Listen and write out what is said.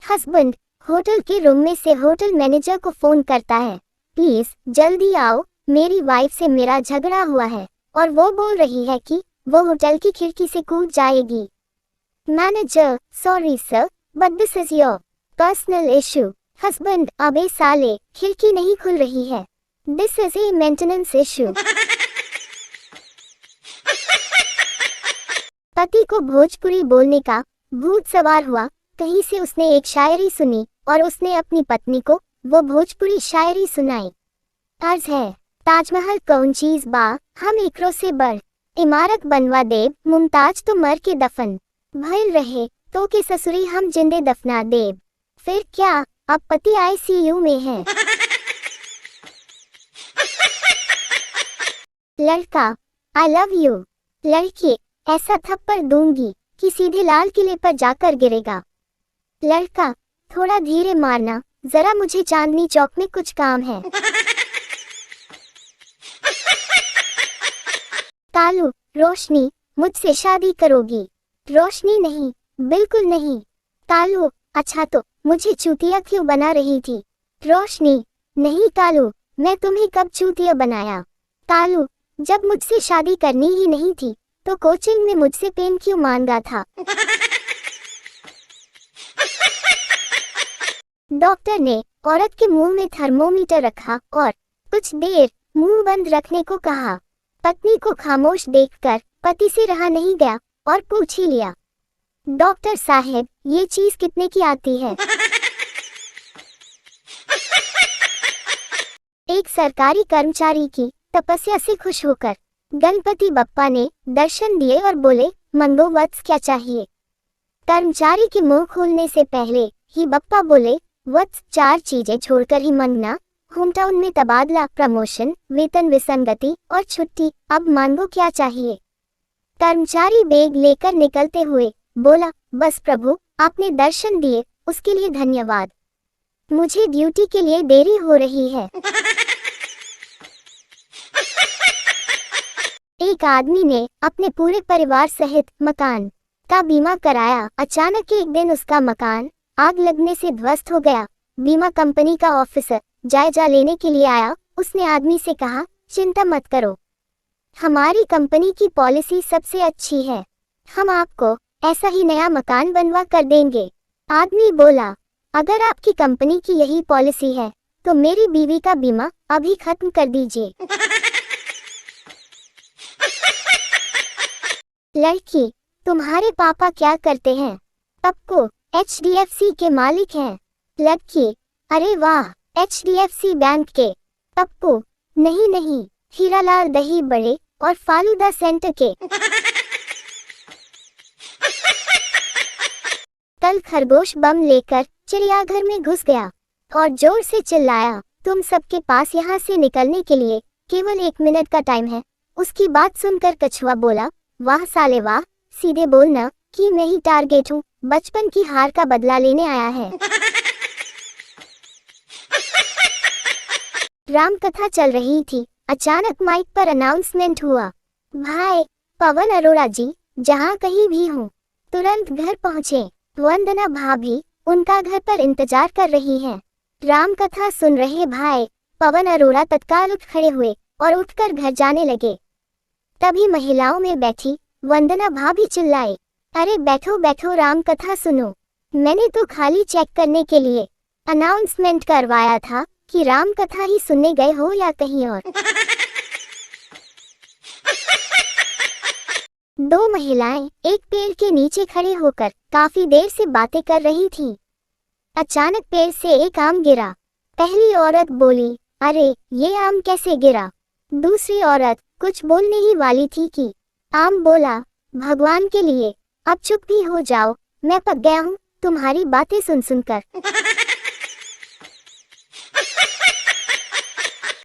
Husband hotel के room में से होटल मैनेजर को फोन करता है, प्लीज जल्दी आओ, मेरी वाइफ से मेरा झगड़ा हुआ है और वो बोल रही है कि वो होटल की खिड़की से कूद जाएगी। Manager, sorry sir, but this is your personal issue. Husband, अबे साले, खिड़की नहीं खुल रही है, this is a maintenance issue. पति को भोजपुरी बोलने का भूत सवार हुआ। कहीं से उसने एक शायरी सुनी और उसने अपनी पत्नी को वो भोजपुरी शायरी सुनाई। अर्ज है, ताजमहल कौन चीज बा, हम एकरों से बढ़ इमारत बनवा देव, मुमताज तो मर के दफन भइल रहे तो के ससुरी हम जिंदे दफना देव। फिर क्या, अब पति आईसीयू में है। लड़का, आई लव यू। लड़की, ऐसा थप्पड़ दूंगी कि सीधे लाल किले पर जाकर गिरेगा। लड़का, थोड़ा धीरे मारना, जरा मुझे चांदनी चौक में कुछ काम है। कालू, रोशनी, मुझसे शादी करोगी? रोशनी, नहीं, बिल्कुल नहीं। कालू, अच्छा तो मुझे चूतिया क्यों बना रही थी? रोशनी, नहीं कालू, मैं तुम्हें कब चूतिया बनाया? कालू, जब मुझसे शादी करनी ही नहीं थी तो कोचिंग में मुझसे पेन क्यों मांगा था? डॉक्टर ने औरत के मुंह में थर्मोमीटर रखा और कुछ देर मुंह बंद रखने को कहा। पत्नी को खामोश देखकर पति से रहा नहीं गया और पूछ ही लिया, डॉक्टर साहब, ये चीज कितने की आती है? एक सरकारी कर्मचारी की तपस्या से खुश होकर गणपति बप्पा ने दर्शन दिए और बोले, मंगो वत्स, क्या चाहिए? कर्मचारी के मुंह खोलने से पहले ही बप्पा बोले, वत्स, 4 चीजें छोड़कर ही मांगना, होमटाउन में तबादला, प्रमोशन, वेतन विसंगति और छुट्टी। अब मांगो क्या चाहिए? कर्मचारी बैग लेकर निकलते हुए बोला, बस प्रभु, आपने दर्शन दिए उसके लिए धन्यवाद, मुझे ड्यूटी के लिए देरी हो रही है। एक आदमी ने अपने पूरे परिवार सहित मकान का बीमा कराया। अचानक एक दिन उसका मकान आग लगने से ध्वस्त हो गया। बीमा कंपनी का ऑफिसर जायजा लेने के लिए आया। उसने आदमी से कहा, चिंता मत करो, हमारी कंपनी की पॉलिसी सबसे अच्छी है, हम आपको ऐसा ही नया मकान बनवा कर देंगे। आदमी बोला, अगर आपकी कंपनी की यही पॉलिसी है तो मेरी बीवी का बीमा अभी खत्म कर दीजिए। लड़की, तुम्हारे पापा क्या करते हैं? पप्पू, HDFC के मालिक हैं। लड़की, अरे वाह, HDFC बैंक के। पप्पू, नहीं नहीं, हीरालाल दही बड़े और फालूदा सेंटर के। कल खरगोश बम लेकर चिड़ियाघर में घुस गया और जोर से चिल्लाया, तुम सबके पास यहाँ से निकलने के लिए केवल 1 मिनट का टाइम है। उसकी बात सुनकर कछुआ बोला, वाह साले वाह, सीधे बोलना कि मैं ही टारगेट हूँ, बचपन की हार का बदला लेने आया है। राम कथा चल रही थी, अचानक माइक पर अनाउंसमेंट हुआ, भाई पवन अरोड़ा जी जहाँ कहीं भी हो तुरंत घर पहुँचे। वंदना भाभी उनका घर पर इंतजार कर रही हैं। राम कथा सुन रहे भाई पवन अरोड़ा तत्काल उठ खड़े हुए और उठकर घर जाने लगे। तभी महिलाओं में बैठी वंदना भाभी चिल्लाए, अरे बैठो बैठो, राम कथा सुनो। मैंने तो खाली चेक करने के लिए अनाउंसमेंट करवाया था कि राम कथा ही सुनने गए हो या कहीं और। 2 महिलाएं एक पेड़ के नीचे खड़े होकर काफी देर से बातें कर रही थीं। अचानक पेड़ से एक आम गिरा। पहली औरत बोली, अरे ये आम कैसे गिरा? दूसरी औरत कुछ बोलने ही वाली थी कि आम बोला, भगवान के लिए अब चुप भी हो जाओ, मैं पक गया हूँ तुम्हारी बातें सुन सुनकर।